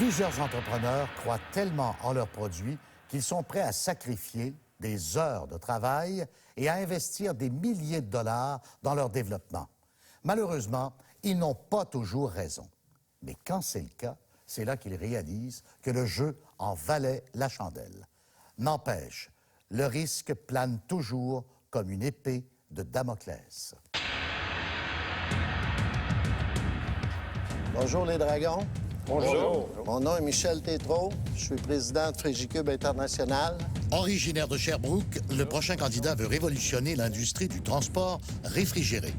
Plusieurs entrepreneurs croient tellement en leurs produits qu'ils sont prêts à sacrifier des heures de travail et à investir des milliers de dollars dans leur développement. Malheureusement, ils n'ont pas toujours raison. Mais quand c'est le cas, c'est là qu'ils réalisent que le jeu en valait la chandelle. N'empêche, le risque plane toujours comme une épée de Damoclès. Bonjour les dragons. Bonjour. Mon nom est Michel Tétrault. Je suis président de Frigicube International. Originaire de Sherbrooke, le prochain candidat veut révolutionner l'industrie du transport réfrigéré.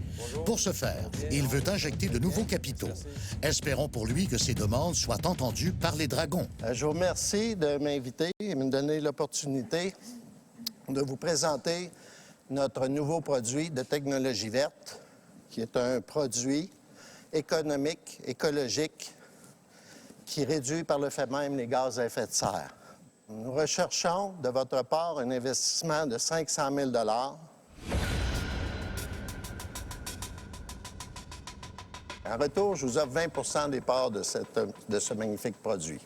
Pour ce faire, il veut injecter de nouveaux capitaux. Espérons pour lui que ses demandes soient entendues par les dragons. Je vous remercie de m'inviter et de me donner l'opportunité de vous présenter notre nouveau produit de technologie verte, qui est un produit économique, écologique, qui réduit par le fait même les gaz à effet de serre. Nous recherchons de votre part un investissement de 500 000 $. En retour, je vous offre 20 des parts de ce magnifique produit.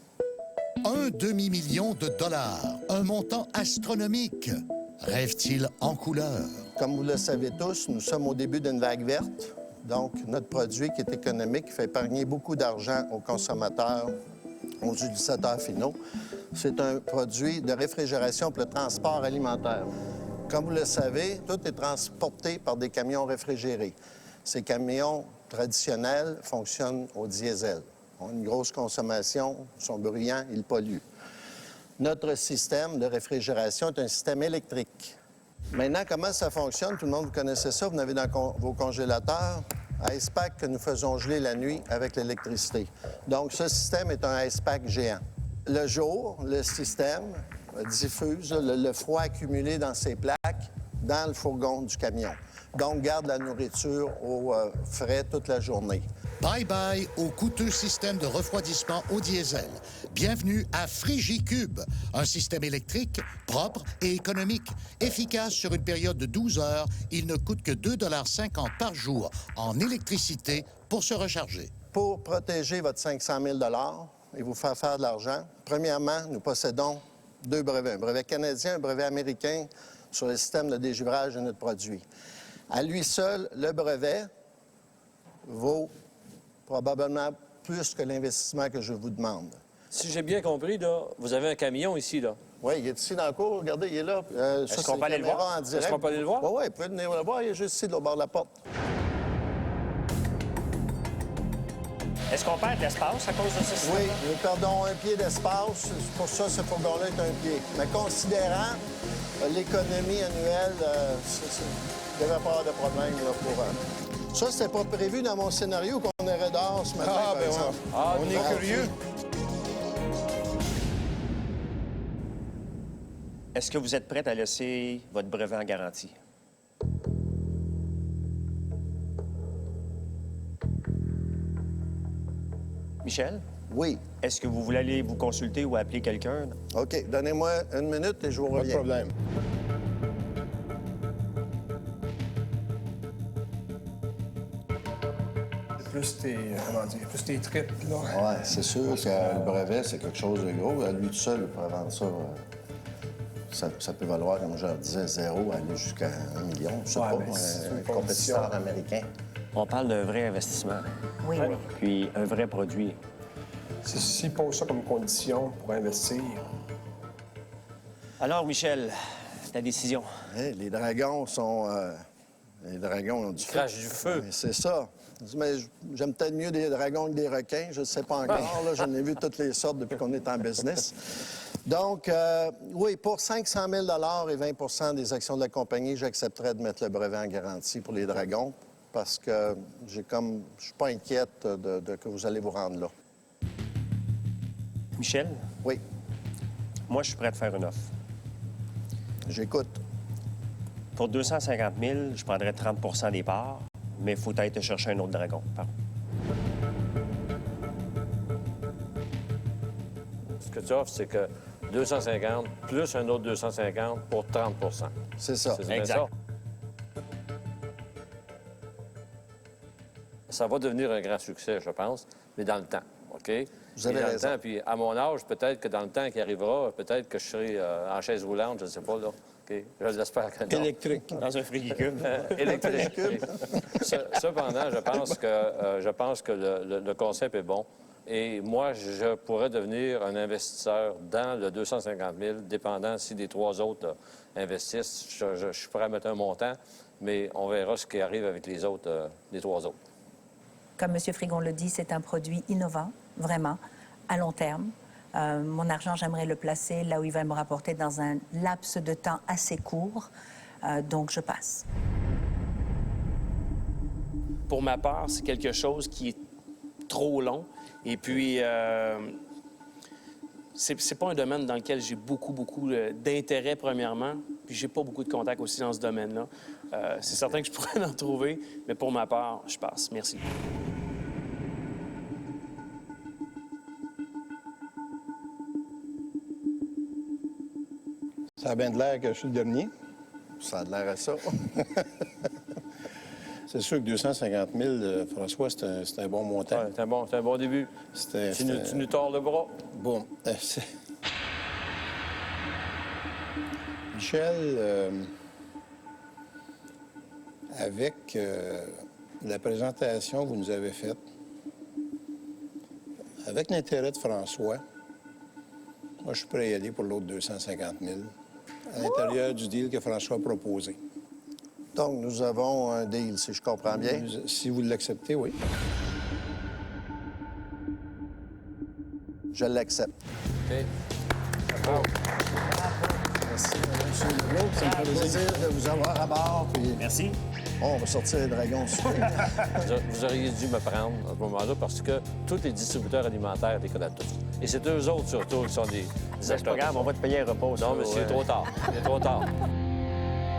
Un demi-million de dollars, un montant astronomique. Rêve-t-il en couleur? Comme vous le savez tous, nous sommes au début d'une vague verte. Donc, notre produit qui est économique fait épargner beaucoup d'argent aux consommateurs, aux utilisateurs finaux. C'est un produit de réfrigération pour le transport alimentaire. Comme vous le savez, tout est transporté par des camions réfrigérés. Ces camions traditionnels fonctionnent au diesel. Ils ont une grosse consommation, ils sont bruyants, ils polluent. Notre système de réfrigération est un système électrique. Maintenant, comment ça fonctionne? Tout le monde, vous connaissez ça, vous en avez dans vos congélateurs. Ice Pack que nous faisons geler la nuit avec l'électricité. Donc, ce système est un Ice Pack géant. Le jour, le système diffuse le froid accumulé dans ces plaques dans le fourgon du camion. Donc, garde la nourriture au frais toute la journée. Bye-bye au coûteux système de refroidissement au diesel. Bienvenue à Frigicube, un système électrique, propre et économique. Efficace sur une période de 12 heures, il ne coûte que 2,50 $ par jour en électricité pour se recharger. Pour protéger votre 500 000 $ et vous faire de l'argent, premièrement, nous possédons 2 brevets. Un brevet canadien, un brevet américain sur le système de dégivrage de notre produit. À lui seul, le brevet vaut probablement plus que l'investissement que je vous demande. Si j'ai bien compris, là, vous avez un camion ici, là. Oui, il est ici dans le cours. Regardez, il est là. Est-ce qu'on peut aller le voir? Est-ce qu'on peut aller le voir? Oui, oui, vous pouvez venir le voir. Il est juste ici, de l'autre bord de la porte. Est-ce qu'on perd de l'espace à cause de ce système? Oui, nous perdons un pied d'espace. Pour ça, ce fourgon-là est un pied. Mais considérant l'économie annuelle, il ne devrait pas avoir de problème là, pour... Ça, c'était pas prévu dans mon scénario qu'on aurait dehors ce matin, par exemple. On est curieux. Est-ce que vous êtes prête à laisser votre brevet en garantie? Michel? Oui. Est-ce que vous voulez aller vous consulter ou appeler quelqu'un? OK. Donnez-moi une minute et je vous reviens. Pas de problème. Plus tes tripes, là. Oui, c'est sûr que le brevet, c'est quelque chose de gros. À lui tout seul, il pourrait vendre ça. Ça peut valoir, comme je leur disais, 0 aller jusqu'à 1 million. Je sais pas, c'est une un compétiteur américain. On parle d'un vrai investissement. Oui. Puis un vrai produit. S'ils posent ça comme condition pour investir... Alors, Michel, ta décision. Hey, les dragons sont... Les dragons ont du feu. Crache du feu. Oui, c'est ça. Mais j'aime peut-être mieux des dragons que des requins. Je ne sais pas encore. Là, j'en ai vu toutes les sortes depuis qu'on est en business. Donc, oui, pour 500 000 $ et 20 des actions de la compagnie, j'accepterais de mettre le brevet en garantie pour les dragons parce que je suis pas inquiète de que vous allez vous rendre là. Michel, Oui, moi, je suis prêt à te faire une offre. j'écoute. Pour 250 000, je prendrais 30 des parts, mais il faut aller te chercher un autre dragon. Pardon. Ce que tu offres, c'est que 250 plus un autre 250 pour 30 C'est ça. C'est bien Exact. ça. Ça va devenir un grand succès, je pense, mais dans le temps, OK? Vous avez Puis dans le raison. temps, puis à mon âge, peut-être que dans le temps qui arrivera, peut-être que je serai en chaise roulante, je ne sais pas, là. OK? Je l'espère que non. Électrique. Dans un frigicube. Électrique. Cependant, je pense que le concept est bon. Et moi, je pourrais devenir un investisseur dans le 250 000, dépendant si les 3 autres investissent. Je suis prêt à mettre un montant, mais on verra ce qui arrive avec les autres, les 3 autres. Comme M. Frigon le dit, c'est un produit innovant, vraiment, à long terme. Mon argent, j'aimerais le placer là où il va me rapporter dans un laps de temps assez court. Donc, je passe. Pour ma part, c'est quelque chose qui est trop long. Et puis, c'est pas un domaine dans lequel j'ai beaucoup d'intérêt, premièrement. Puis, j'ai pas beaucoup de contacts aussi dans ce domaine-là. C'est certain que je pourrais en trouver, mais pour ma part, je passe. Merci. Ça a bien de l'air que je suis le dernier. Ça a l'air à ça. C'est sûr que 250 000, François, c'est un bon montant. Ouais, c'est un bon début. Tu nous tords le bras. Bon. Michel, avec la présentation que vous nous avez faite, avec l'intérêt de François, moi, je suis prêt à y aller pour l'autre 250 000, à l'intérieur du deal que François a proposé. Donc, nous avons un deal, si je comprends bien. Si vous l'acceptez, oui. Je l'accepte. OK. Merci, M. Legault. C'est un plaisir de vous avoir à bord. Puis Merci. on va sortir les dragons. Vous auriez dû me prendre à ce moment-là parce que tous les distributeurs alimentaires les connaissent tous. Et c'est eux autres, surtout, qui sont des C'est pas acteurs. grave, on va te payer un repas. Non, mais c'est trop tard. C'est trop tard.